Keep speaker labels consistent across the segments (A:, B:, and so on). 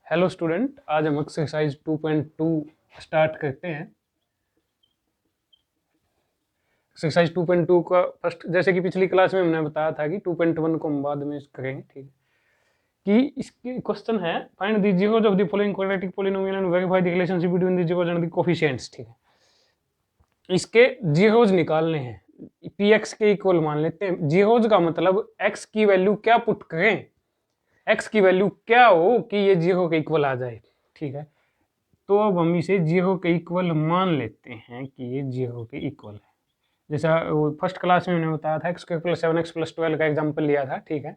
A: Hello student, आज हम exercise 2.2 start करते हैं। एक्सरसाइज 2.2 का फर्स्ट, जैसे कि पिछली क्लास में हमने बताया था कि 2.1 को हम बाद में करेंगे, ठीक है। कि इसके क्वेश्चन है find the zeros of the following quadratic polynomial and verify the relationship between the zeros and the coefficients, ठीक है। इसके जीरोज निकालने हैं, पी एक्स के इक्वल मान लेते हैं। जीरोज का मतलब एक्स की वैल्यू क्या पुट करें, एक्स की वैल्यू क्या हो कि ये जीरो के इक्वल आ जाए, ठीक है। तो अब हम इसे जीरो के इक्वल मान लेते हैं कि ये जीरो के इक्वल है। जैसा वो फर्स्ट क्लास में मैंने बताया था, x square plus 7x plus 12 का एग्जाम्पल लिया था, ठीक है।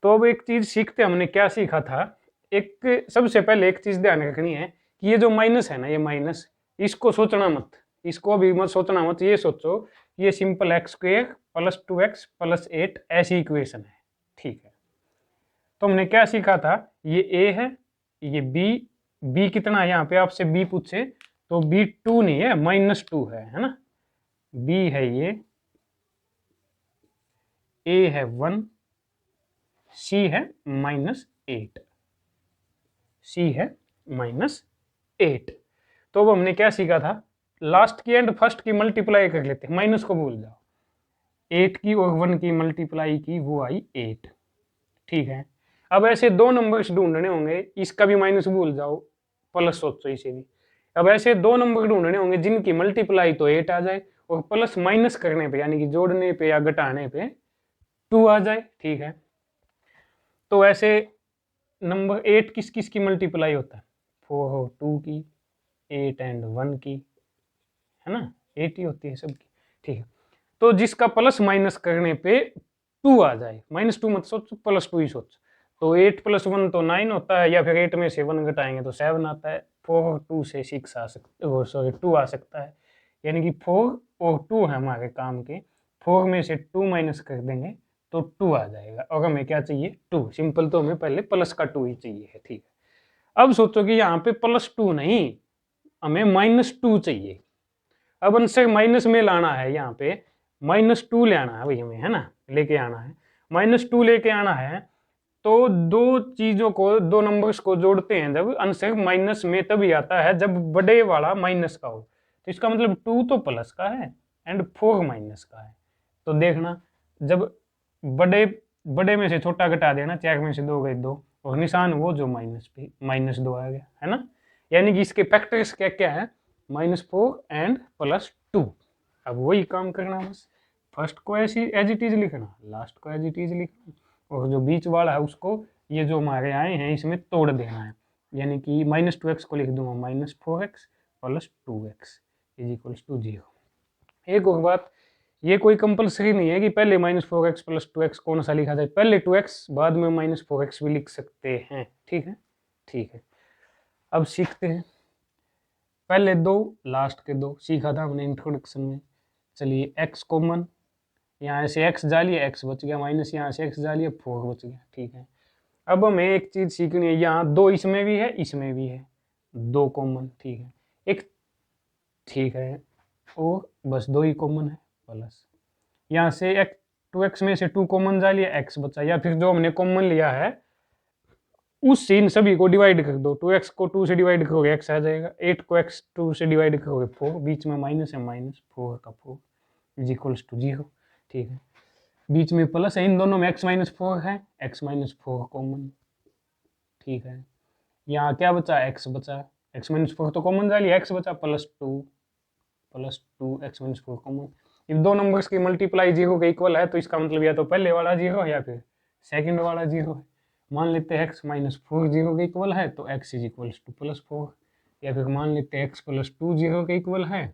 A: तो अब एक चीज सीखते, हमने क्या सीखा था। एक सबसे पहले एक चीज ध्यान रखनी है कि ये जो माइनस है ना, ये माइनस, इसको सोचना मत, इसको अभी मत सोचना मत। ये सोचो ये simple x square plus 2x plus 8 ऐसी इक्वेशन है, ठीक है। तो हमने क्या सीखा था, ये ए है, ये बी कितना है, यहाँ पे आपसे बी पूछे तो बी 2 नहीं है, -2 है ना। बी है ये, ए है 1, सी है -8, सी है -8। तो अब हमने क्या सीखा था, लास्ट की एंड फर्स्ट की मल्टीप्लाई कर लेते हैं, माइनस को भूल जाओ। 8 की और 1 की मल्टीप्लाई की, वो आई 8, ठीक है। अब ऐसे दो नंबर्स ढूंढने होंगे, इसका भी माइनस भूल जाओ, प्लस सोचो इसे भी। अब ऐसे दो नंबर ढूंढने होंगे जिनकी मल्टीप्लाई तो 8 आ जाए और प्लस माइनस करने पे यानी कि जोड़ने पे या घटाने पे 2 आ जाए, ठीक है। तो ऐसे नंबर 8 किस किस की मल्टीप्लाई होता है, 4 हो 2 की, 8 एंड 1 की, है ना, 8 ही होती है सबकी, ठीक है। तो जिसका प्लस माइनस करने पे 2 आ जाए, -2 मत सोच, +2 ही सोच। तो 8 + 1 तो 9 होता है, या फिर 8 में से 1 घटाएंगे तो 7 आता है। 4 और 2 से 6 आ सकता है, सॉरी 2 आ सकता है, यानी कि 4 और 2 है हमारे काम के। 4 में से 2 माइनस कर देंगे तो 2 आ जाएगा, और हमें क्या चाहिए, 2 सिंपल। तो हमें पहले प्लस का 2 ही चाहिए है, ठीक है। अब सोचो कि यहाँ पे +2 नहीं, हमें -2 चाहिए। अब आंसर माइनस में लाना है, यहाँ पे -2 ले आना है भाई हमें, है ना, लेके आना है, -2 लेके आना है। तो दो चीजों को, दो नंबर्स को जोड़ते हैं जब, आंसर माइनस में तभी आता है जब बड़े वाला माइनस का हो। तो इसका मतलब 2 तो प्लस का है एंड 4 माइनस का है। तो देखना, जब बड़े बड़े में से छोटा घटा देना, 4 में से 2 गए 2, और निशान वो जो माइनस पे, -2 आ गया, है ना। यानी कि इसके फैक्टर्स क्या क्या है, -4 एंड +2। अब वही काम करना बस, फर्स्ट को ऐसी एज इट इज लिखना, लास्ट को एज इट इज लिखना, और जो बीच वाला है उसको, ये जो हमारे आए हैं इसमें तोड़ देना है। यानी कि -2x को लिख दूंगा -4x + 2x = 0। एक और बात, ये कोई कंपलसरी नहीं है कि पहले -4x + 2x कौन सा लिखा जाए, पहले 2x बाद में -4x भी लिख सकते हैं, ठीक है, ठीक है। अब सीखते हैं, पहले दो लास्ट के दो सीखा था हमने इंट्रोडक्शन में। चलिए x कॉमन, यहाँ से x डालिए, x बच गया, माइनस यहाँ से x डालिए, 4 बच गया, ठीक है। अब हमें एक चीज सीखनी है, यहाँ 2 इसमें भी है, इसमें भी है, 2 कॉमन, ठीक है, एक, ठीक है, और बस 2 ही कॉमन है, प्लस यहाँ से 2x में से 2 कॉमन डालिए, x बचा, या फिर जो हमने कॉमन लिया है उससे इन सभी को डिवाइड कर दो। 2x को 2 से डिवाइड करोगे x आ जाएगा, 8 को x 2 से डिवाइड करोगे 4, बीच में माइनस है, -4 का 4 = 0, ठीक है। बीच में प्लस है, इन दोनों में x - 4 है, x - 4 कॉमन, ठीक है। यहाँ क्या बचा, x बचा, x - 4 तो कॉमन जा लिया, x बचा +2 x - 4 कॉमन। इन दो नंबर्स की मल्टीप्लाई 0 के इक्वल है, तो इसका मतलब या तो पहले वाला 0 है या फिर सेकंड वाला 0 है। मान लेते हैं x - 4 0 के इक्वल है तो x = +4, या फिर मान लेते हैं x + 2 0 के इक्वल है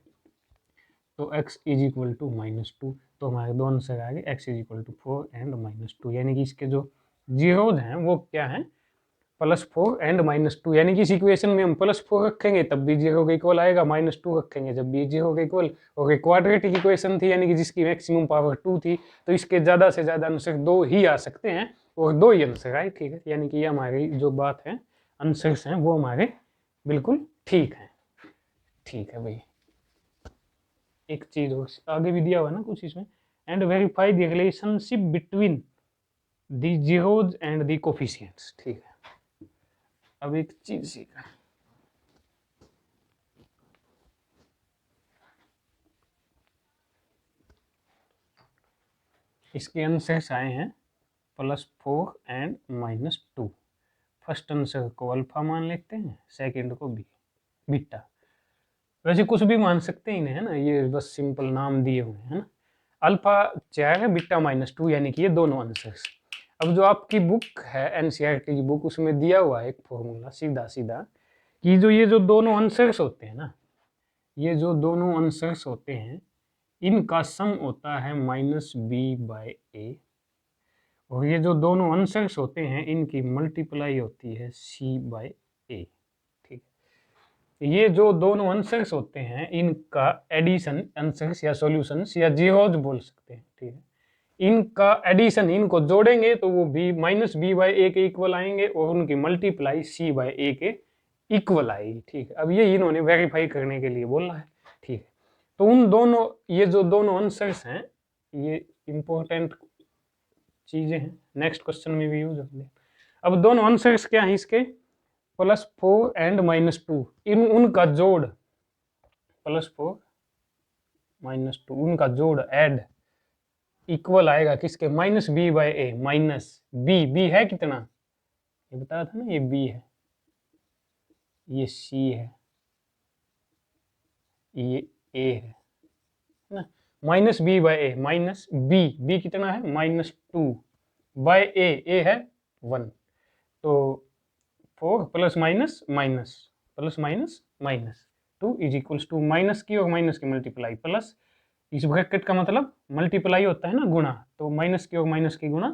A: तो x = -2। तो हमारे दो आंसर आ गए, x = 4 एंड -2, यानी कि इसके जो जीरोज हैं वो क्या हैं, +4 एंड -2। यानी कि इस इक्वेशन में हम +4 रखेंगे तब भी 0 के इक्वल आएगा, -2 रखेंगे जब भी 0 के इक्वल। और एक क्वाड्रेटिक इक्वेशन थी, यानी कि जिसकी मैक्सिमम पावर 2 थी, तो इसके ज़्यादा से ज़्यादा आंसर 2 ही आ सकते हैं, और 2 ही आंसर आए, ठीक है। यानी कि ये हमारी जो बात है, आंसर्स हैं वो हमारे बिल्कुल ठीक हैं, ठीक है भाई। एक चीज और आगे भी दिया हुआ है ना कुछ इसमें, and verify the relationship between the zeros and the coefficients, ठीक है। अब एक चीज सीखा, इसके आंसर्स आए हैं +4 एंड -2। फर्स्ट आंसर को अल्फा मान लेते हैं, सेकंड को बीटा। वैसे कुछ भी मान सकते हैं इन्हें, है ना, ये बस सिंपल नाम दिए हुए हैं ना। अल्फा 4 है, बीटा -2, यानी कि ये दोनों आंसर्स। अब जो आपकी बुक है एनसीईआरटी की बुक, उसमें दिया हुआ है एक फॉर्मूला सीधा सीधा कि ये जो दोनों आंसर्स होते हैं ना, ये जो दोनों आंसर्स होते हैं इनका सम होता है -b/a, और ये जो दोनों आंसर्स होते हैं इनकी मल्टीप्लाई होती है c/a। ठीक, ये जो दोनों आंसर्स होते हैं इनका एडिशन आंसर्स या सॉल्यूशंस या जीरोज बोल सकते हैं। ठीक है, इनका एडिशन, इनको जोड़ेंगे तो वो -b/a के इक्वल आएंगे और उनकी मल्टीप्लाई c/a के इक्वल आएगी। ठीक है, अब ये इन्होंने वेरीफाई करने के लिए बोला है। ठीक है, तो उन दोनों, ये जो दोनों आंसर्स हैं ये इंपॉर्टेंट चीजें हैं, नेक्स्ट क्वेश्चन में भी यूज होंगे। अब दोनों आंसर्स क्या हैं इसके, +4 एंड -2, इन उनका जोड़, +4 -2 उनका जोड़ ऐड इक्वल आएगा किसके, -b/a, -b है कितना, ये बताया था ना, ये b है, ये c है, ये a है ना, -b/a, -b कितना है, -2/a है 1, तो 4 +- 2 इज इक्वल्स टू माइनस की और माइनस की मल्टीप्लाई प्लस, इस ब्रैकेट का मतलब मल्टीप्लाई होता है ना, गुणा, तो माइनस की और माइनस की गुणा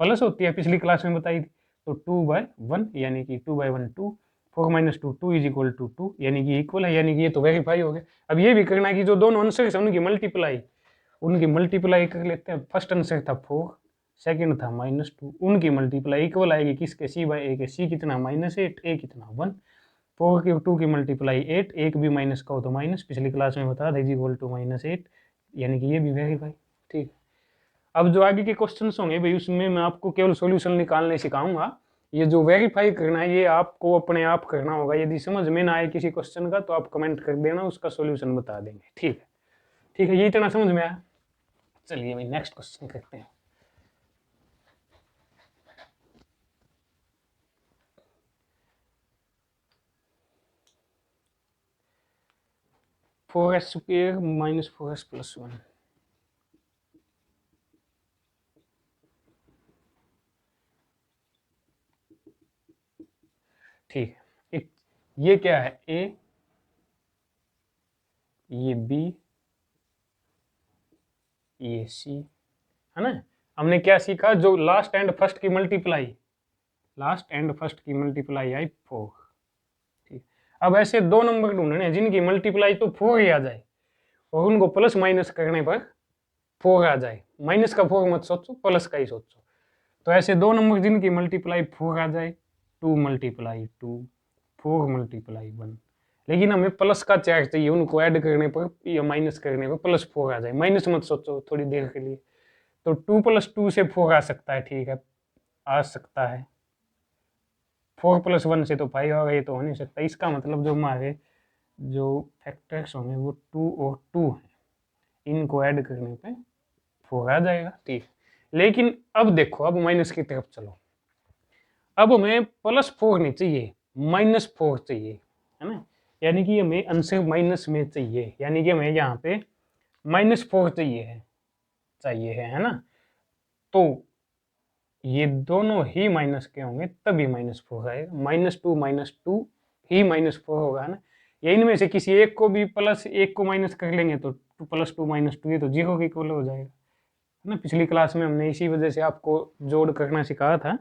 A: प्लस होती है, पिछली क्लास में बताई थी। तो 2/1 यानी कि 2/1 2, 4 - 2 2 इज इक्वल टू 2, यानी कि इक्वल है, यानी कि ये तो वेरीफाई हो गया। अब ये भी करना है कि जो दोनों आंसर है उनकी मल्टीप्लाई कर लेते हैं। फर्स्ट आंसर था 4, सेकंड था -2, उनकी मल्टीप्लाई इक्वल आएगी किसके, c/a के। c कितना, -8, a कितना 1, 4 की 2 की मल्टीप्लाई 8, एक भी माइनस का हो तो माइनस, पिछली क्लास में बताया था इज इक्वल टू -8, यानी कि ये भी वेरीफाई। ठीक, अब जो आगे के क्वेश्चंस होंगे भाई उसमें मैं आपको केवल सॉल्यूशन निकालने सिखाऊंगा, ये जो वेरीफाई करना है ये आपको अपने आप करना होगा। यदि समझ में ना आए किसी क्वेश्चन का तो आप कमेंट कर देना, उसका सॉल्यूशन बता देंगे। ठीक है, ठीक है, ये इतना समझ में आया। चलिए भाई नेक्स्ट क्वेश्चन करते हैं। (4s² - 4s + 1). ठीक है, एक ये क्या है, a, ये b, ये c, है ना। हमने क्या सीखा, जो लास्ट एंड फर्स्ट की मल्टीप्लाई, लास्ट एंड फर्स्ट की मल्टीप्लाई आई 4। ठीक, अब ऐसे दो नंबर ढूंढने जिनकी मल्टीप्लाई तो 4 ही आ जाए और उनको प्लस माइनस करने पर 4 आ जाए, माइनस का 4 मत सोचो, प्लस का ही सोचो। तो ऐसे दो नंबर जिनकी मल्टीप्लाई 4 आ जाए, 2 × 2, 4 × 1, लेकिन हमें प्लस का चार्ज चाहिए, उनको ऐड करने पर या माइनस करने पर +4 आ जाए, माइनस मत सोचो थोड़ी देर के लिए। तो 2 + 2 से 4 आ सकता है, ठीक है, आ सकता है। 4 + 1 से तो 5 होगा, ये तो हो नहीं सकता। इसका मतलब जो हमारे जो फैक्टर्स होंगे वो 2 और 2 हैं, इनको ऐड करने पे 4 आ जाएगा। ठीक, लेकिन अब देखो, अब माइनस की तरफ चलो। अब हमें +4 नहीं चाहिए, -4 चाहिए, है ना, यानी कि हमें आंसर माइनस में चाहिए, यानी कि हमें यहाँ पे -4 चाहिए है ना। तो ये दोनों ही माइनस के होंगे तभी -4 आएगा, -2 - 2 ही -4 होगा ना। या इनमें से किसी एक को भी प्लस, एक को माइनस कर लेंगे तो 2 + 2 - 2 ये तो 0 के इक्वल हो जाएगा, है ना। पिछली क्लास में हमने इसी वजह से आपको जोड़ करना सिखाया था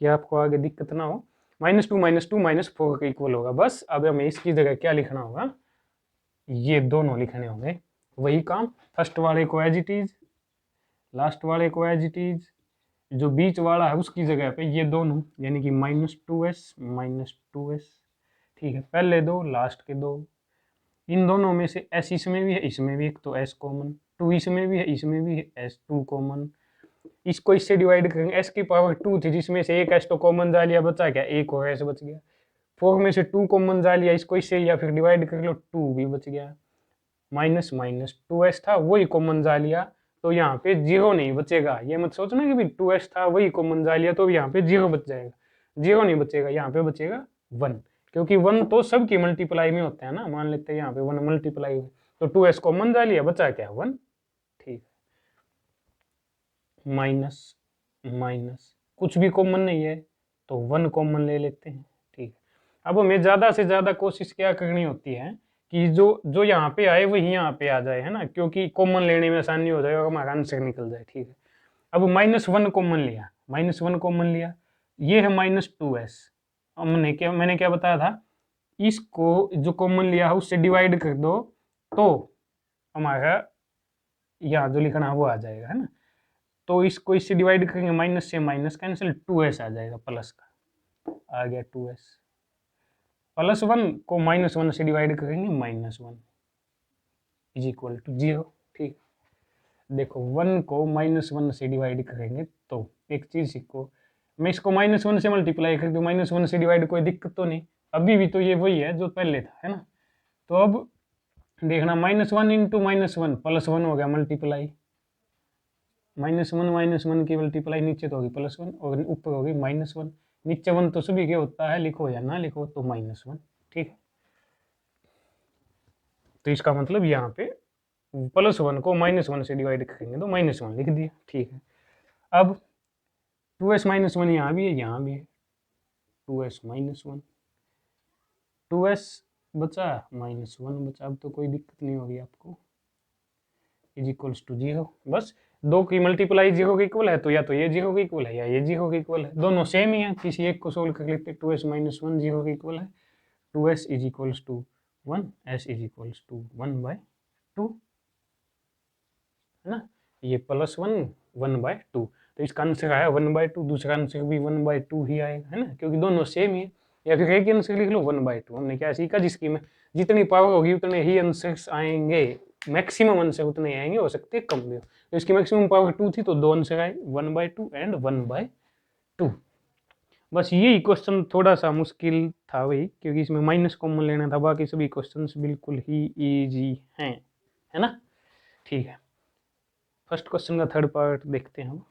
A: कि आपको आगे दिक्कत ना हो। -2 - 2 -4 के इक्वल होगा। बस अब हमें इसकी जगह क्या लिखना होगा, ये दोनों लिखने होंगे। वही काम, फर्स्ट वाले को एज इट इज, लास्ट वाले को एज इट इज, जो बीच वाला है उसकी जगह पे ये दोनों, यानी कि -2s -2s। ठीक है, पहले दो लास्ट के दो, इन दोनों में से s इसमें भी है इसमें भी, एक तो s कॉमन, 2 इसमें भी है इसमें भी है s2 कॉमन। इसको इससे डिवाइड करेंगे, s की पावर 2 थी जिसमें से एक s तो कॉमन जा लिया, बचा क्या, एक और s बच गया। 4 में से 2 कॉमन जा लिया इसको इससे, या फिर डिवाइड कर लो 2 भी बच गया, माइनस माइनस 2s था वही कॉमन जा लिया, तो यहाँ पे 0 नहीं बचेगा। ये मत सोचना कि भाई 2s था वही कॉमन जा लिया तो यहाँ पे 0 बच जाएगा, 0 नहीं बचेगा, यहाँ पे बचेगा 1, क्योंकि 1 तो सबकी मल्टीप्लाई में होता है ना। मान लेते हैं यहाँ पे 1 मल्टीप्लाई में, तो 2s कॉमन जा लिया, बचा क्या 1, ठीक। माइनस माइनस कुछ भी कॉमन नहीं है तो 1 कॉमन ले लेते हैं, ठीक। अब हमें ज़्यादा से ज़्यादा कोशिश क्या करनी होती है कि जो जो यहाँ पे आए वही यहाँ पे आ जाए, है ना, क्योंकि कॉमन लेने में आसानी हो जाएगा, हमारा आंसर निकल जाए, ठीक है। अब -1 कॉमन लिया, -1 कॉमन लिया, ये है -2s। मैंने क्या बताया था, इसको जो कॉमन लिया है उससे डिवाइड कर दो तो हमारा यहाँ जो लिखना है वो आ जाएगा, है ना। तो इसको इससे डिवाइड करेंगे, माइनस से माइनस कैंसिल, 2s आ जाएगा, प्लस का आ गया 2s। +1 को -1 से डिवाइड करेंगे, -1 इज इक्वल टू 0, ठीक। देखो 1 को -1 से डिवाइड करेंगे तो एक चीज सीखो, मैं इसको -1 से मल्टीप्लाई कर दूं, -1 से डिवाइड, कोई दिक्कत तो नहीं, अभी भी तो ये वही है जो पहले था, है ना। तो अब देखना, -1 इंटू -1 +1 हो गया मल्टीप्लाई, -1 की मल्टीप्लाई नीचे तो होगी +1 और ऊपर होगी -1, नीचे 1 तो सभी के होता है, लिखो या ना लिखो तो -1, ठीक है। तो इसका मतलब यहाँ पे +1 को -1 से डिवाइड करेंगे तो -1 लिख दिया, ठीक है। अब 2s -1 यहाँ भी है, यहाँ भी है, 2s -1, 2s बचा -1 बचा, अब तो कोई दिक्कत नहीं होगी आपको, इज इक्वल्स टू 0। बस दो की मल्टीप्लाई 0 के इक्वल है तो या तो ये 0 के इक्वल है या ये 0 के इक्वल है, दोनों सेम ही है, किसी एक को सोल्व कर लेते हैं। 2s -1 0 के इक्वल है, 2s is equals to 1, s is equals to 1/2, है ना। ये +1 1/2, तो इसका आंसर आया 1/2, दूसरा आंसर भी 1/2 ही आएगा, है ना, क्योंकि दोनों सेम ही है। या फिर एक ही आंसर लिख लो 1/2। हमने क्या सीखा, जिसकी में जितनी पावर होगी उतने ही आंसर्स आएंगे, मैक्सिमम आंसर उतने आएंगे, हो सकते हैं कम भी हो। तो इसकी मैक्सिमम पावर 2 थी तो 2 आंसर आए, 1/2 एंड 1/2। बस यही क्वेश्चन थोड़ा सा मुश्किल था वही, क्योंकि इसमें माइनस कॉमन लेना था, बाकी सभी क्वेश्चन बिल्कुल ही ईजी हैं, है ना, ठीक है। फर्स्ट क्वेश्चन का थर्ड पार्ट देखते हैं हम।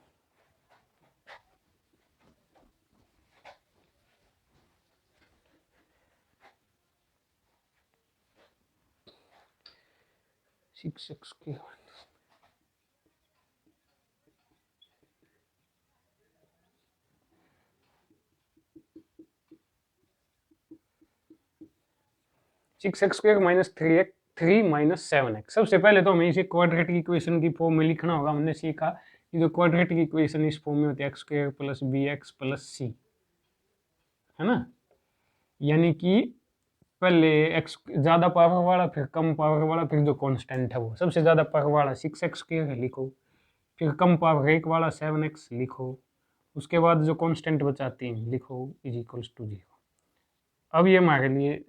A: शिक्षक के 6x² - 3 - 7x। सबसे पहले तो हमें इसे क्वाड्रेटिक इक्वेशन की फॉर्म में लिखना होगा। हमने सीखा कि जो क्वाड्रेटिक इक्वेशन इस फॉर्म में होती है x² + bx + c, है ना। यानी कि पहले x ज़्यादा पावर वाला, फिर कम पावर वाला, फिर जो कांस्टेंट है वो सबसे ज़्यादा पावर वाला 6x² है, लिखो। फिर कम पावर एक वाला 7x लिखो। उसके बाद जो कांस्टेंट बचा 3 लिखो, इज इक्वल्स टू 0। अब ये हमारे लिए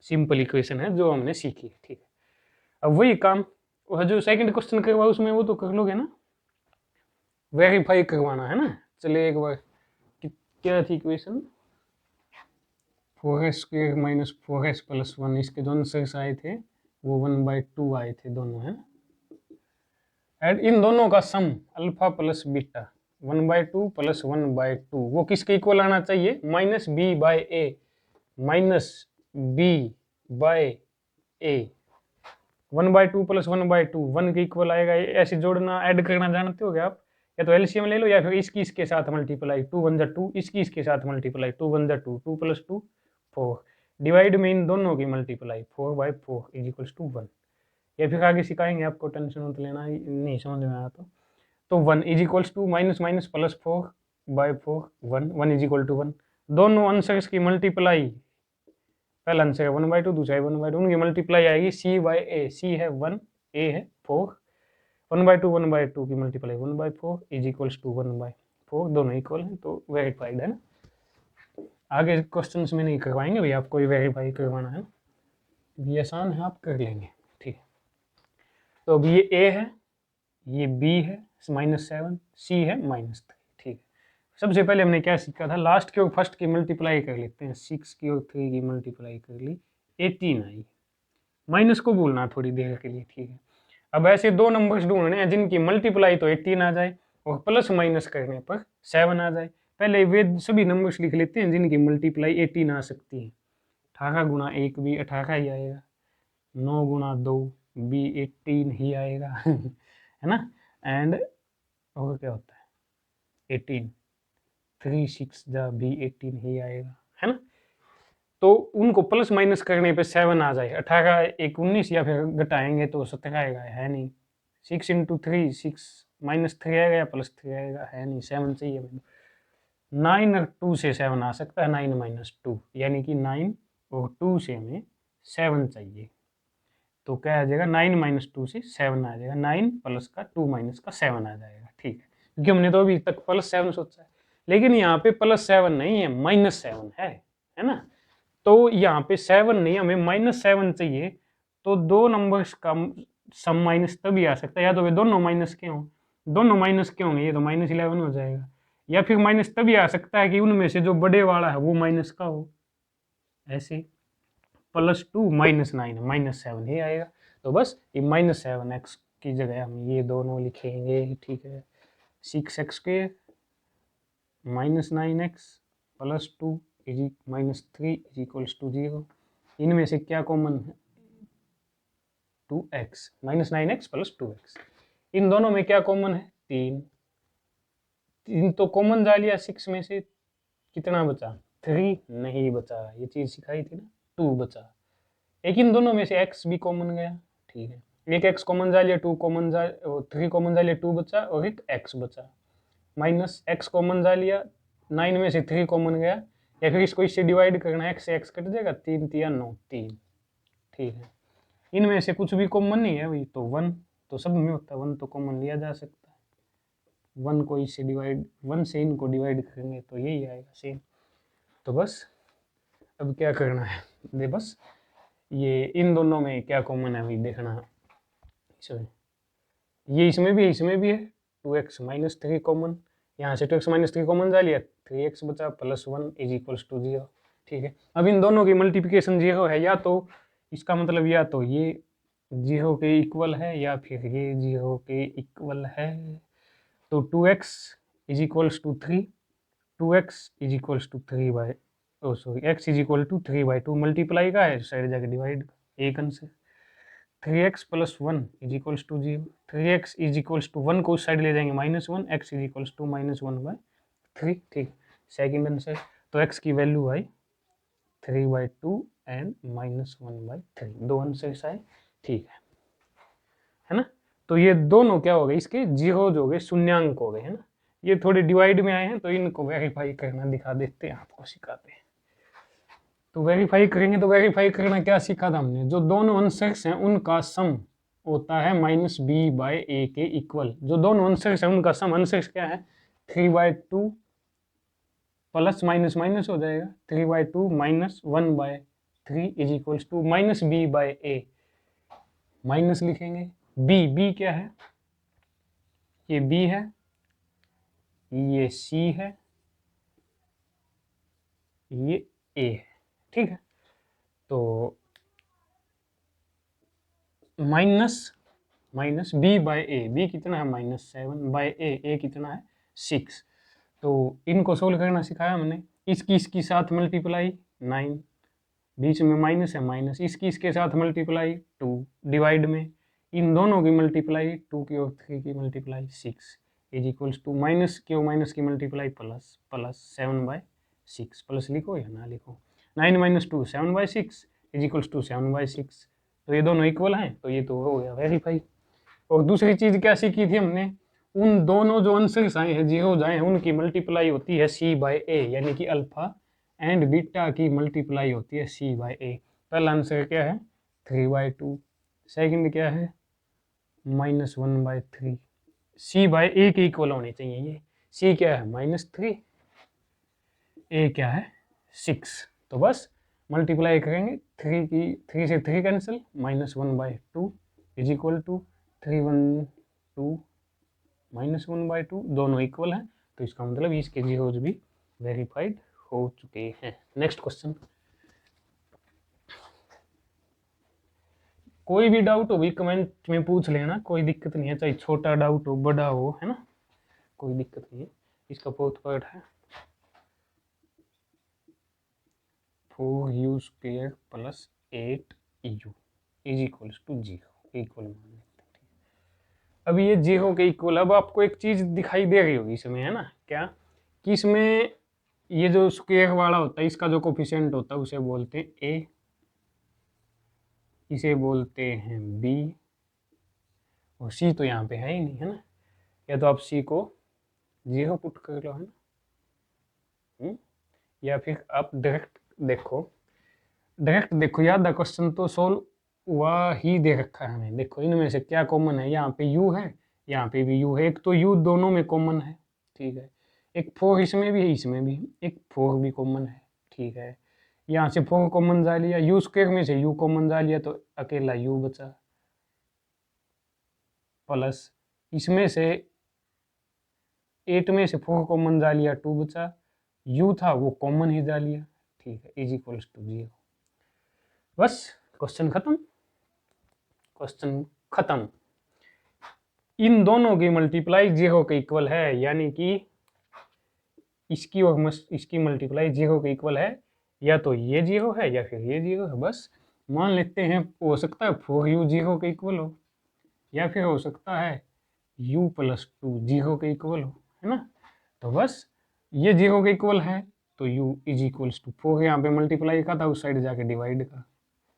A: सिंपल इक्वेशन है जो हमने सीखी, ठीक है। अब वही काम वह जो सेकंड क्वेश्चन करवा उसमें वो तो कर लोगे ना, वेरीफाई करवाना है ना। चलिए एक बार, क्या थी इक्वेशन, 4x² - 4x + 1, इसके जो आंसर्स आए थे वो 1/2 आए थे दोनों, है। एंड इन दोनों का सम अल्फा प्लस बीटा 1/2 + 1/2 वो किसके इक्वल आना चाहिए, -b/a -b/a 1/2 + 1/2 1 के इक्वल आएगा। ऐसे जोड़ना ऐड करना जानते हो क्या आप, या तो एलसीएम ले लो या फिर इसकी इसके साथ मल्टीप्लाई, 2 1 2, इसकी इसके साथ मल्टीप्लाई, 2 1 2, 2 + 2 4, डिवाइड में इन दोनों की मल्टीप्लाई 4/4 इज इक्वल्स टू 1। या फिर आगे सिखाएंगे आपको, टेंशन मत लेना, नहीं समझ में आया तो 1 is equals to -+4/4 1 1 is equal to 1। दोनों आंसर्स की मल्टीप्लाई, पहला आंसर है 1/2, दूसरा है 1/2, उनकी मल्टीप्लाई आएगी c/a, c है 1, a है 4, 1/2 1/2 की मल्टीप्लाई 1/4 इज इक्वल्स टू 1/4, दोनों इक्वल हैं तो वेरीफाइड है ना। आगे क्वेश्चंस में नहीं करवाएंगे भाई, आपको ये वेरीफाई करवाना है, ये आसान है, आप कर लेंगे, ठीक है। तो अब ये a है, ये b है -7, c है -3, ठीक है। सबसे पहले हमने क्या सीखा था, लास्ट की और फर्स्ट की मल्टीप्लाई कर लेते हैं। 6 की और 3 की मल्टीप्लाई कर ली, 18 आई। माइनस को भूलना थोड़ी देर के लिए, ठीक है। अब ऐसे दो नंबर्स ढूंढने हैं जिनकी मल्टीप्लाई तो 18 आ जाए और प्लस माइनस करने पर 7 आ जाए। पहले वे सभी नंबर्स लिख लेते हैं जिनकी मल्टीप्लाई 18 आ सकती है। 18 गुना 1 भी 18 ही आएगा, 9 गुना 2 भी 18 ही आएगा है ना। एंड और क्या होता है 18, 3 6 जा भी 18 ही आएगा, है ना। तो उनको प्लस माइनस करने पे 7 आ जाए। 18 एक 19 या फिर घटाएंगे तो 17 आएगा, है नहीं। 6 इंटू 3 6 -3 आएगा या +3 आएगा, है नहीं। 7 चाहिए मैंने। 9 और 2 से 7 आ सकता है, 9 माइनस 2, यानी कि 9 और 2 से हमें 7 चाहिए। तो क्या आ जाएगा, 9 माइनस 2 से 7 आ जाएगा। 9 प्लस का 2 माइनस का 7 आ जाएगा, ठीक है। क्योंकि हमने तो अभी तक +7 सोचा है, लेकिन यहाँ पे +7 नहीं है, -7 है ना। तो यहाँ पे 7 नहीं, हमें -7 चाहिए। तो दो नंबर्स का सम माइनस तभी आ सकता है, या तो वे दोनों माइनस के हों। दोनों माइनस के होंगे, ये तो -11 हो जाएगा। या फिर माइनस तभी आ सकता है कि उनमें से जो बड़े वाला है वो माइनस का हो, ऐसे। +2 -9 -7 ही आएगा। तो बस ये -7x की जगह हम ये दोनों लिखेंगे, ठीक है। 6x² -9x +2 -3 = 0। इनमें से क्या कॉमन है, 2x -9x + 2x। इन दोनों में क्या कॉमन है, 3। 3 तो कॉमन जा लिया 6 में से, कितना बचा, 3 नहीं बचा। ये चीज सिखाई थी ना, 2 बचा। एक इन दोनों में से x भी कॉमन गया, ठीक है। एक x कॉमन जा लिया, 2 कॉमन जा, 3 कॉमन जा लिया, 2 बचा, और एक x बचा। -x कॉमन जा लिया, 9 में से 3 कॉमन गया, या फिर इसको इससे डिवाइड करना, x से x कट जाएगा, 3 3 9 3, ठीक है। इनमें से कुछ भी कॉमन नहीं है भाई, तो 1 तो सब में होता है, 1 तो कॉमन लिया जा सकता है। 1 को इससे डिवाइड, 1 से इनको डिवाइड करेंगे तो यही आएगा सेम। तो बस अब क्या करना है, दे बस ये इन दोनों में क्या कॉमन है भाई देखना है। इसमें ये इसमें भी है, इसमें भी है। 2x -3 कॉमन, यहाँ से 2x -3 कॉमन जा लिया, 3x बचा, +1 = 0, ठीक है। अब इन दोनों की मल्टीप्लिकेशन 0 है, या तो इसका मतलब या तो ये 0 के इक्वल है या फिर ये 0 के इक्वल है। तो 2x = 3, 2x = 3 by, oh sorry, x = 3/2 multiply का है, साइड जाके डिवाइड, एक अंश है। 3x + 1 = 0। 3x = 1 को उस साइड ले जाएंगे, -1, x = -1/3, ठीक। Second answer. तो x की वैल्यू आई 3/2 एंड -1/3, दो आंसर आए, ठीक है ना। तो ये दोनों क्या हो गए, इसके जीरोज हो गए, शून्यांक हो गए, है ना। ये थोड़े डिवाइड में आए हैं तो इनको वेरीफाई करना दिखा देते हैं, आपको सिखाते हैं। तो वेरीफाई करेंगे, तो वेरीफाई करना क्या सीखा था हमने, जो दोनों आंसर्स हैं उनका सम होता है -b/a के इक्वल। जो दोनों आंसर्स हैं उनका सम, आंसर्स क्या है, 3/2 प्लस माइनस माइनस हो जाएगा, 3/2 -1/3 = -b/a। माइनस लिखेंगे, b क्या है, ये b है, ये c है, ये a है, ठीक है। तो माइनस b/a, b कितना है -7/a, a कितना है 6। तो इनको सोल्व करना सिखाया हमने। इसकी साथ मल्टीप्लाई 9, बीच में माइनस है, माइनस इसके साथ मल्टीप्लाई 2, डिवाइड में इन दोनों की मल्टीप्लाई 2 की और 3 की मल्टीप्लाई 6 = माइनस की और माइनस की मल्टीप्लाई प्लस 7/6। प्लस लिखो या ना लिखो, 9 - 2 7/6 = 7/6। तो ये दोनों इक्वल हैं, तो ये तो हो गया वेरीफाई। और दूसरी चीज़ क्या सीखी थी हमने, उन दोनों जो आंसर्स आए हैं, जीरोज आए हैं, उनकी मल्टीप्लाई होती है c/a, यानी कि अल्फा एंड बीटा की मल्टीप्लाई होती है c/a। पहला आंसर क्या है 3/2, सेकंड क्या है -1/3। c/a के इक्वल होने चाहिए ये। c क्या है -3, a क्या है 6। तो बस मल्टीप्लाई करेंगे, 3 से 3 कैंसिल, -1/2 = 3 1 2 -1/2, दोनों इक्वल हैं, तो इसका मतलब इसके जीरोज भी वेरीफाइड हो चुके हैं। नेक्स्ट क्वेश्चन, कोई भी डाउट हो भी कमेंट में पूछ लेना, कोई दिक्कत नहीं है, चाहे छोटा डाउट हो बड़ा हो, है ना, कोई दिक्कत नहीं है। इसका फोर्थ पार्ट है 4u square plus 8u is equals to 0 equal मान लेते हैं। अब ये 0 के इक्वल, अब आपको एक चीज दिखाई दे रही होगी इसमें, है ना, क्या कि इसमें ये जो स्क्वायर वाला होता है इसका जो कोफिशिएंट होता है उसे बोलते हैं a, इसे बोलते हैं b, और c तो यहाँ पे है ही नहीं, है ना, या तो आप c को 0 पुट कर लो, है ना, या फिर आप डायरेक्ट देखो यार, द क्वेश्चन तो सोल्व हुआ ही दे रखा है हमें। देखो इनमें से क्या कॉमन है, यहाँ पे u है, यहाँ पे भी u है, एक तो u दोनों में कॉमन है, ठीक है, एक 4 इसमें भी है, इसमें भी एक 4 भी कॉमन है, ठीक है, यहाँ से 4 कॉमन जा लिया, u स्क्वायर में से u कॉमन जा लिया तो अकेला u बचा, प्लस इसमें से 8 में से 4 कॉमन जा लिया 2 बचा, u था वो कॉमन ही जा लिया, ठीक है, इज इक्वल्स टू 0। बस क्वेश्चन खत्म, क्वेश्चन खत्म। इन दोनों की मल्टीप्लाई 0 के इक्वल है, यानी कि इसकी और इसकी मल्टीप्लाई 0 के इक्वल है, या तो ये 0 है या फिर ये 0 है। बस मान लेते हैं, हो सकता है 4u 0 के इक्वल हो, या फिर हो सकता है u प्लस 2 0 के इक्वल हो, है ना, तो बस ये 0 के इक्वल है तो u इज इक्वल्स टू 4, यहाँ पे मल्टीप्लाई का था, उस साइड जाके डिवाइड का,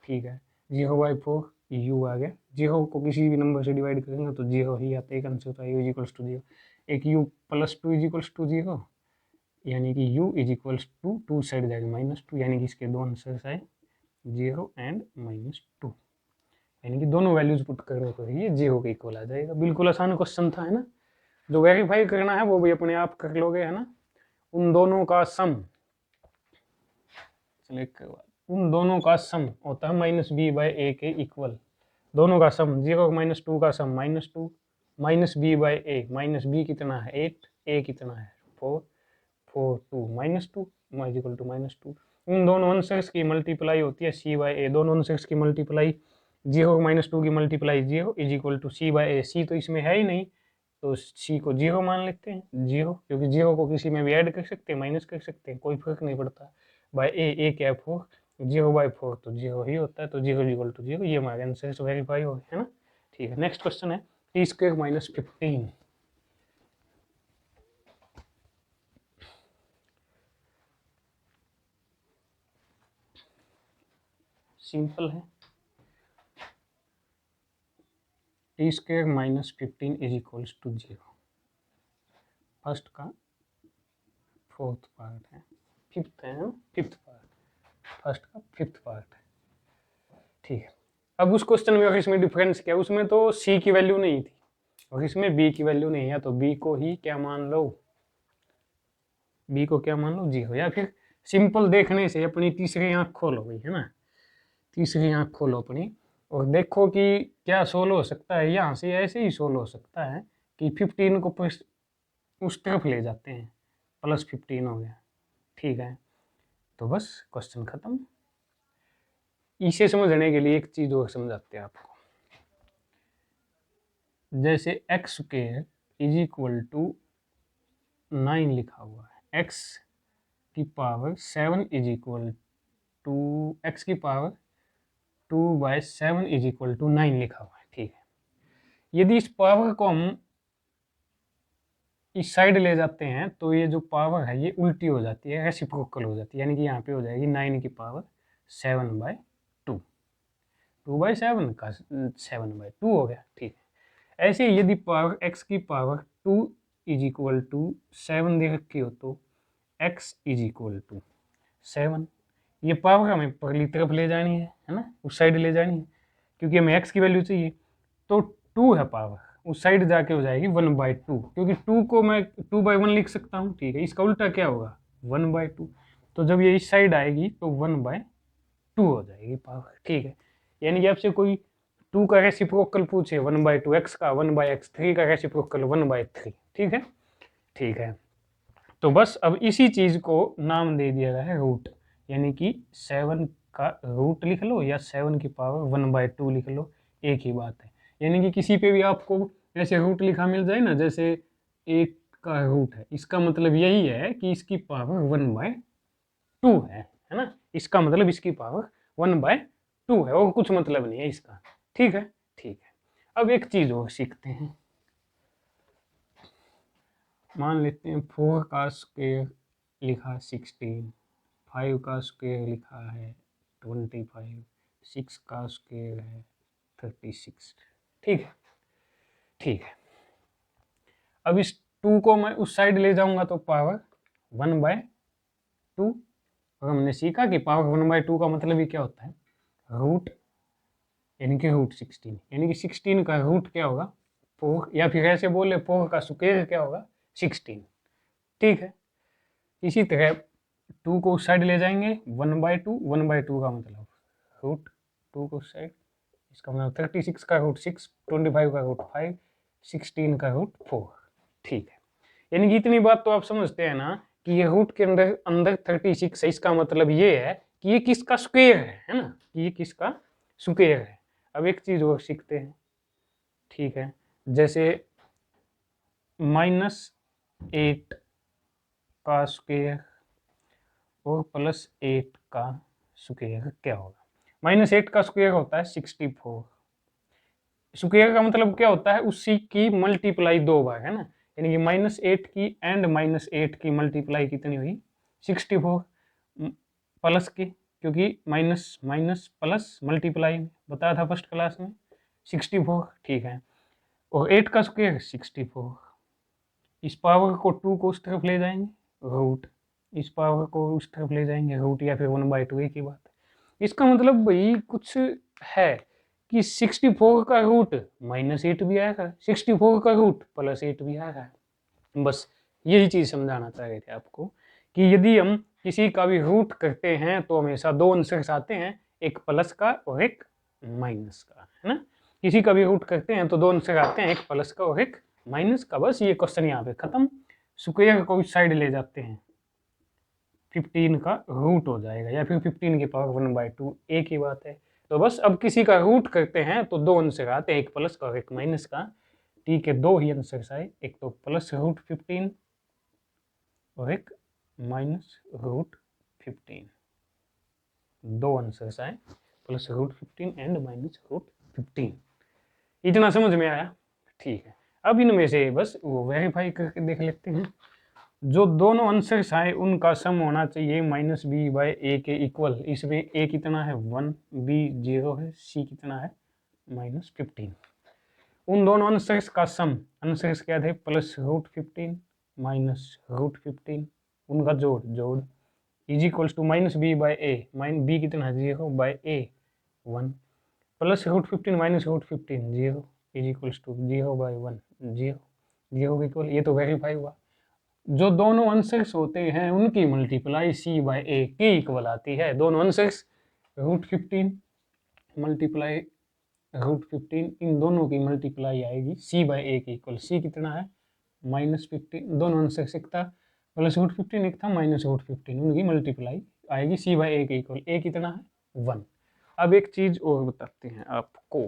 A: ठीक है, 0/4 u आ गया, 0 को किसी भी नंबर से डिवाइड करेंगे तो 0 ही आता है, एक आंसर होता है u इज इक्वल्स टू 0, एक u प्लस 2 इज इक्वल्स टू 0, यानी कि u is equals to 2 side जाएगा -2, यानी कि इसके दो आंसर्स आए 0 एंड -2, यानी कि दोनों वैल्यूज पुट करो तो ये 0 के इक्वल आ जाएगा। बिल्कुल आसान क्वेश्चन था, है ना, जो वेरीफाई करना है वो भी अपने आप कर लोगे, है ना, उन दोनों का सम, उन दोनों का सम होता है -b/a के इक्वल, दोनों का सम 0 -2 का सम -2, -b/a, -b कितना है 8, a कितना है 4, 4 2 -2 इज इक्वल टू -2, उन दोनों आंसर्स की मल्टीप्लाई होती है c/a, दोनों आंसर्स की मल्टीप्लाई 0 -2 की multiply 0 is equal to c/a, c तो इसमें है ही नहीं तो c को 0 मान लेते हैं, 0, क्योंकि 0 को किसी में भी ऐड कर सकते हैं, माइनस कर सकते हैं, कोई फर्क नहीं पड़ता, बाय a क्या है 4, 0/4 तो 0 ही होता है, तो 0 इक्वल टू 0, ये हमारे आंसर वेरीफाई हो गए, है ना, ठीक है। नेक्स्ट क्वेश्चन है t² - 15, सिंपल है, t² - 15 is equals to 0, first का फोर्थ पार्ट है, फिफ्थ है, फिफ्थ पार्ट, फर्स्ट का फिफ्थ पार्ट है, ठीक है। अब उस क्वेश्चन में और इसमें डिफरेंस क्या, उसमें तो c की वैल्यू नहीं थी और इसमें b की वैल्यू नहीं है, तो b को ही क्या मान लो, b को क्या मान लो 0, या फिर सिंपल देखने से अपनी तीसरी आंख खोलो भाई, है ना, तीसरी आंख खोलो अपनी और देखो कि क्या सोल्व हो सकता है, यहाँ से ऐसे ही सोल्व हो सकता है कि 15 को उस तरफ ले जाते हैं, +15 हो गया, ठीक है, तो बस क्वेश्चन खत्म। इसे समझने के लिए एक चीज और समझाते हैं आपको, जैसे x² इज इक्वल टू 9 लिखा हुआ है, x की power 7 is equal to x की पावर 2/7 इज इक्वल टू 9 लिखा हुआ है, ठीक है। यदि इस पावर को हम इस साइड ले जाते हैं तो ये जो पावर है ये उल्टी हो जाती है, रेसिप्रोकल हो जाती है, यानी कि यहाँ पे हो जाएगी 9 की पावर 7/2, 2/7 का 7/2 हो गया, ठीक है। ऐसे ही यदि पावर x की पावर 2 इज इक्वल टू 7 दे रखी हो तो x इज इक्वल टू 7, ये पावर हमें पहली तरफ ले जानी है ना, उस साइड ले जानी है, क्योंकि हमें x की वैल्यू चाहिए, तो 2 है पावर, उस साइड जाके हो जाएगी 1/2, क्योंकि 2 को मैं 2/1 लिख सकता हूँ, ठीक है, इसका उल्टा क्या होगा 1/2, तो जब ये इस साइड आएगी तो 1/2 हो जाएगी पावर, ठीक है। यानी कि आपसे कोई 2 का रेसिप्रोकल पूछे 1/2, x का 1/x, 3 का रेसिप्रोकल 1/3, ठीक है, ठीक है। तो बस अब इसी चीज को नाम दे दिया गया है रूट, यानी कि 7 का रूट लिख लो या 7 की पावर 1/2 लिख लो, एक ही बात है। यानी कि किसी पे भी आपको ऐसे रूट लिखा मिल जाए ना, जैसे 1 का रूट है, इसका मतलब यही है कि इसकी पावर 1/2 है ना, इसका मतलब इसकी पावर 1/2 है, और कुछ मतलब नहीं है इसका। ठीक है, ठीक है। अब एक चीज और सीखते हैं। मान लेते हैं 4 का स्क्वायर लिखा 16, 5 का स्क्वायर लिखा है 25, 6 का स्क्वायर है 36। ठीक है, ठीक है। अब इस 2 को मैं उस साइड ले जाऊंगा तो पावर 1/2, और हमने सीखा कि पावर 1/2 का मतलब ही क्या होता है, रूट, यानी कि रूट 16, यानी कि 16 का रूट क्या होगा 4, या फिर ऐसे बोले 4 का स्क्वायर क्या होगा 16। ठीक है, इसी तरह 2 को उस साइड ले जाएंगे 1/2, 1/2 का मतलब रूट 2 को उस साइड, इसका मतलब 36 का रूट 6, 25 का रूट 5, 16 का रूट 4। ठीक है, यानी कि इतनी बात तो आप समझते हैं ना कि ये रूट के अंदर अंदर 36 है, इसका मतलब ये है कि ये किसका स्क्वायर है ना, कि ये किसका स्क्वायर है। अब एक चीज और सीखते हैं। ठीक है, जैसे -8 का स्क्वायर और +8 का स्क्वायर क्या होगा। -8 का स्क्वायर होता है 64, स्क्वायर का मतलब क्या होता है, उसी की मल्टीप्लाई 2 बार है ना, यानी कि -8 की एंड -8 की मल्टीप्लाई कितनी हुई 64, प्लस की, क्योंकि माइनस माइनस प्लस मल्टीप्लाई बताया था फर्स्ट क्लास में 64। ठीक है, और 8 का स्क्वायर 64, इस पावर को 2 को उस तरफ ले जाएंगे रूट, इस पावर को उस तरफ ले जाएंगे रूट, या फिर 1/2, एक ही बात है। इसका मतलब भाई कुछ है कि 64 का रूट -8 भी आएगा, 64 का रूट +8 भी आएगा। बस यही चीज समझाना चाह रहे थे आपको कि यदि हम किसी का भी रूट करते हैं तो हमेशा 2 आंसर्स आते हैं, एक प्लस का और एक माइनस का, है ना। किसी का भी रूट करते हैं तो 2 आंसर आते हैं, एक प्लस का और एक माइनस का। बस ये क्वेश्चन यहाँ पे खत्म। स्क्वायर को इस साइड ले जाते हैं, 15 का रूट हो जाएगा, या फिर 15 की पावर 1/2, एक ही बात है। तो बस अब किसी का रूट करते हैं तो 2 आंसर आते हैं, एक प्लस का और एक माइनस का। ठीक है, 2 ही आंसर आए, एक तो +√15 और एक -√15, 2 आंसर आए, +√15 एंड -√15। इतना समझ में आया। ठीक है, अब इनमें से बस वो वेरीफाई करके देख लेते हैं। जो दोनों आंसर्स आए उनका सम होना चाहिए -b/a के इक्वल। इसमें a कितना है 1, b 0 है, c कितना है -15। उन दोनों आंसर्स का सम, आंसर्स क्या थे +√15 -√15, उनका जोड़ is equals to -b/a, b कितना है 0/a 1, +√15 -√15 0 इज इक्वल्स टू 0/1 0, 0 के इक्वल। ये तो वेरीफाई हुआ। जो दोनों आंसर्स होते हैं उनकी मल्टीप्लाई c/a के इक्वल आती है। दोनों आंसर्स √15 मल्टीप्लाई √15, इन दोनों की मल्टीप्लाई आएगी c/a के इक्वल। c कितना है -15, दोनों आंसर से था +√15, एक था -√15, उनकी मल्टीप्लाई आएगी c/a के इक्वल। a कितना है 1। अब एक चीज और बताते हैं आपको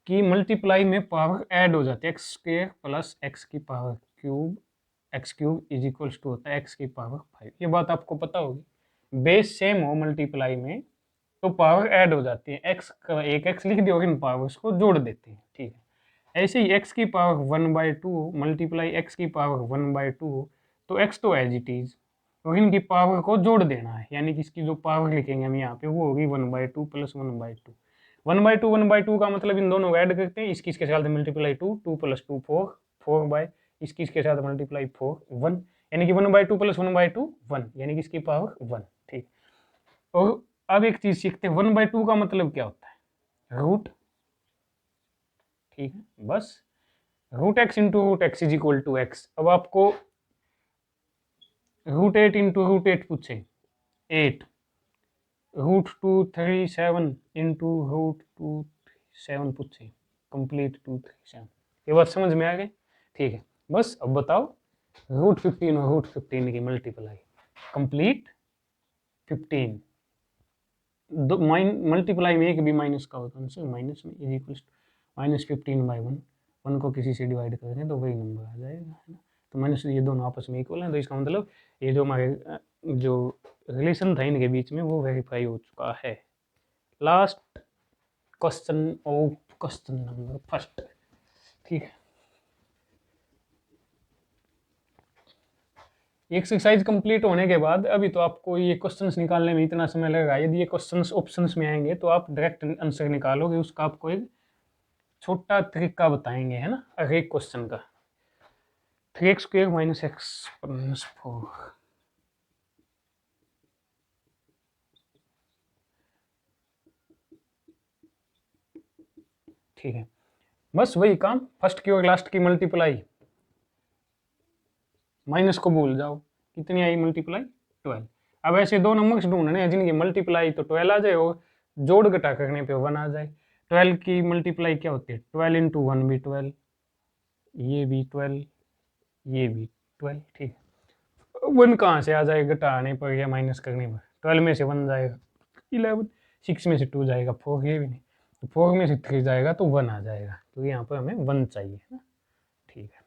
A: कि मल्टीप्लाई में पावर ऐड हो जाती है, x² + x की power cube, x³ is equals to होता है x की पावर 5। ये बात आपको पता होगी। बेस सेम हो मल्टीप्लाई में तो पावर ऐड हो जाती है, x का एक x लिख दिया और इन पावर्स को जोड़ देते हैं। ठीक है, ऐसे ही x की पावर 1/2 मल्टीप्लाई x की पावर 1/2, तो x तो एज इट इज, और इनकी पावर को जोड़ देना है, यानी कि इसकी जो पावर लिखेंगे हम यहाँ पे वो होगी 1/2 + 1/2। 1/2 1/2 का मतलब इन दोनों को ऐड करते हैं, इसकी इसके साथ मल्टीप्लाई 2, 2 + 2 4, 4 इसकी इसके साथ मल्टीप्लाई 4 1, यानी कि 1/2 + 1/2 1, यानी कि इसकी पावर 1। ठीक, और अब एक चीज सीखते हैं, 1/2 का मतलब क्या होता है रूट। ठीक है, बस √x × √x is equal to x। अब आपको √8 × √8 पूछे 8, √237 × √237 पूछे कंप्लीट 237, ये बात समझ में आ गई? ठीक है, बस अब बताओ √15 और √15 की मल्टीप्लाई कंप्लीट 15 दो मल्टीप्लाई में एक भी माइनस का होता है उनसे माइनस में इज इक्वल -15/1 1 को किसी से डिवाइड करेंगे तो वही नंबर आ जाएगा, है ना। तो माइनस ये दोनों आपस में इक्वल हैं, तो इसका मतलब ये जो हमारे जो रिलेशन था इनके बीच में वो वेरीफाई हो चुका है। Last question of question number first, ठीक है। एक्सरसाइज कंप्लीट होने के बाद अभी तो आपको ये क्वेश्चंस निकालने में इतना समय लगेगा, यदि ये क्वेश्चंस ऑप्शंस में आएंगे तो आप डायरेक्ट आंसर निकालोगे, उसका आपको एक छोटा तरीका बताएंगे, है ना, हर एक क्वेश्चन का। 3x² - x + 4 ठीक है, बस वही काम, फर्स्ट की और लास्ट की मल्टीप्लाई, माइनस को भूल जाओ, कितनी आई मल्टीप्लाई 12। अब ऐसे दो नंबर्स ढूंढने हैं जिनकी मल्टीप्लाई तो 12 आ जाए और जोड़ घटा करने पे 1 आ जाए। 12 की मल्टीप्लाई क्या होती है, 12 × 1 भी 12, ये भी 12, ये भी 12, ठीक है। 1 कहाँ से आ जाए घटाने पर या माइनस करने पर, 12 में से 1 जाएगा 11, 6 में से 2 जाएगा 4, ये भी नहीं, तो 4 में से 3 जाएगा तो 1 आ जाएगा, तो यहाँ पर हमें 1 चाहिए, है ना। ठीक है,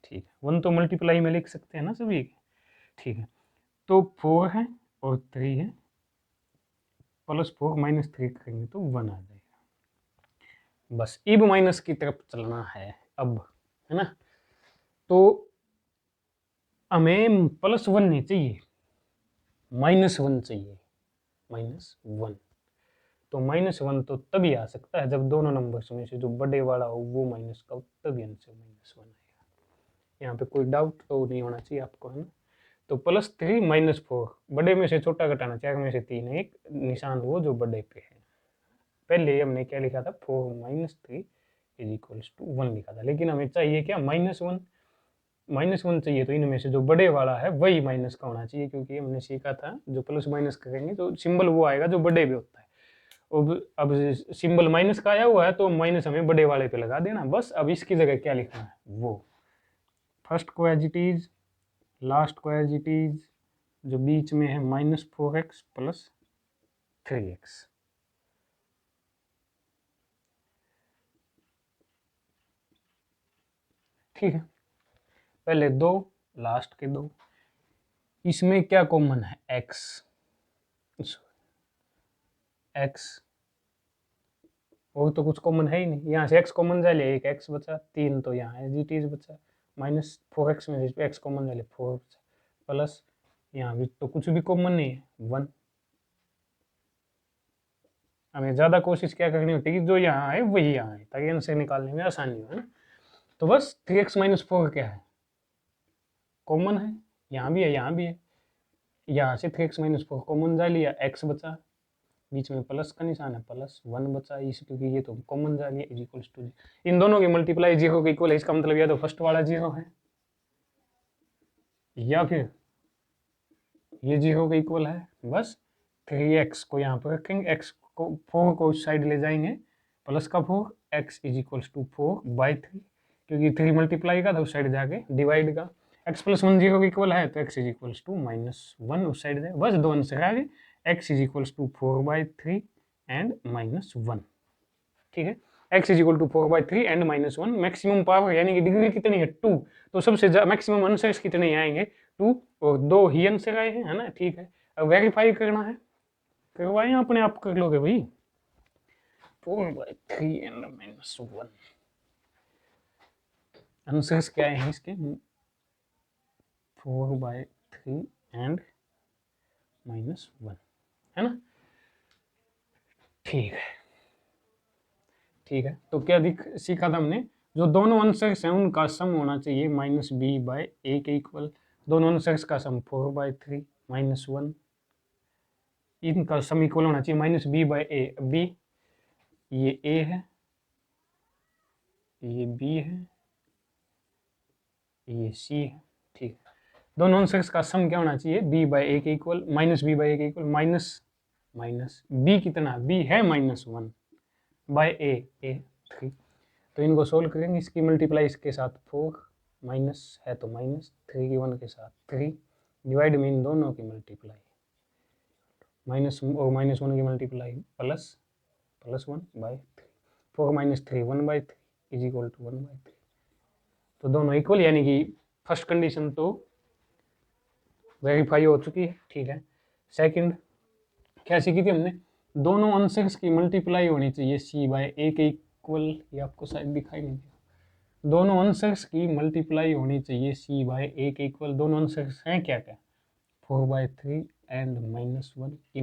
A: ठीक है, 1 तो मल्टीप्लाई में लिख सकते हैं ना सभी, ठीक है। तो 4 है और 3 है, +4 - 3 करेंगे तो 1 आ जाएगा। बस इब माइनस की तरफ चलना है अब, है ना। तो हमें +1 नहीं चाहिए, -1 चाहिए, -1। तो -1 तो तभी आ सकता है जब दोनों नंबर्स में से जो बड़े वाला हो वो माइनस का हो, तभी आंसर -1 आएगा। यहाँ पे कोई डाउट तो नहीं होना चाहिए आपको, है ना। तो +3 - 4, बड़े में से छोटा घटाना, 4 में से 3, एक निशान वो जो बड़े पे है। पहले हमने क्या लिखा था, 4 - 3 = 1 लिखा था, लेकिन हमें चाहिए क्या, -1। -1 चाहिए तो इनमें से जो बड़े वाला है वही माइनस का होना चाहिए, क्योंकि हमने सीखा था जो प्लस माइनस करेंगे तो सिंबल वो आएगा जो बड़े पे होता है। अब सिंबल माइनस का आया हुआ है तो माइनस हमें बड़े वाले पे लगा देना, बस। अब इसकी जगह क्या लिखना है, वो फर्स्ट को एज इट इज, लास्ट को एज इट इज, जो बीच में है -4x + 3x। ठीक है, पहले 2, लास्ट के 2, इसमें क्या कॉमन है, x, और तो कुछ कॉमन है ही नहीं, यहाँ से x कॉमन जा लिया, एक x बचा, 3 तो यहाँ एज इट इज बचा, -4x में से x कॉमन जा लिया, 4 बचा, प्लस यहाँ भी तो कुछ भी कॉमन नहीं है, 1। हमें ज़्यादा कोशिश क्या करनी होती है कि जो यहाँ है वही यहाँ है, ताकि आंसर निकालने में आसानी हो, है ना। तो बस 3x - 4 क्या है, कॉमन है, यहाँ भी है, यहाँ भी है, यहाँ से 3x - 4 कॉमन जा लिया, x बचा, बीच में प्लस का निशान है, +1 बचा, इस क्योंकि ये तो कॉमन जा लिया, = इन दोनों की मल्टीप्लाई 0 के इक्वल है, इसका मतलब या तो फर्स्ट वाला 0 है या फिर ये 0 के इक्वल है। बस 3x को यहाँ पर रखेंगे, x को 4 को उस साइड ले जाएंगे, प्लस का 4, x = 4/3, क्योंकि 3 मल्टीप्लाई का था उस साइड जाके डिवाइड का, x + 1 0 के इक्वल है तो x = -1 उस साइड जाए, बस 2 आंसर आ गए, x = 4/3 एंड -1। ठीक है, x = 4/3 एंड -1, मैक्सिमम पावर यानी कि डिग्री कितनी है, 2, तो सबसे मैक्सिमम आंसर्स कितने आएंगे, 2, और 2 ही आंसर आए हैं, है ना। ठीक है, अब वेरीफाई करना है, करवाएं, अपने आप कर लोगे भाई, 4/3 एंड -1 आंसर्स क्या है इसके, 4/3 एंड -1, है ना। ठीक है, ठीक है, तो क्या सीखा था हमने, जो दोनों आंसर्स हैं उनका सम होना चाहिए -b/a के इक्वल, दोनों आंसर्स का सम 4/3 -1, इनका सम इक्वल होना चाहिए -b/a। b ये a है, ये b है, ये c है, ठीक है। दोनों आंसर्स का सम क्या होना चाहिए, b/a के इक्वल, -b/a के इक्वल, माइनस b कितना, b है -1 बाय a 3, तो इनको सोल्व करेंगे, इसकी मल्टीप्लाई इसके साथ 4 माइनस है तो माइनस, 3 की 1 के साथ 3, डिवाइड में इन दोनों की मल्टीप्लाई, माइनस और माइनस 1 की multiply plus 1/3, 4 minus 3 1/3 is equal to 1/3। तो दोनों इक्वल, यानी कि फर्स्ट कंडीशन तो वेरीफाई हो चुकी है, ठीक है। सेकंड क्या सीखी थी हमने, दोनों आंसर्स की मल्टीप्लाई होनी चाहिए c/a के इक्वल, ये आपको शायद दिखाई नहीं दिया, दोनों आंसर्स की मल्टीप्लाई होनी चाहिए c/a के इक्वल। दोनों आंसर्स हैं क्या क्या, 4/3 एंड -1 की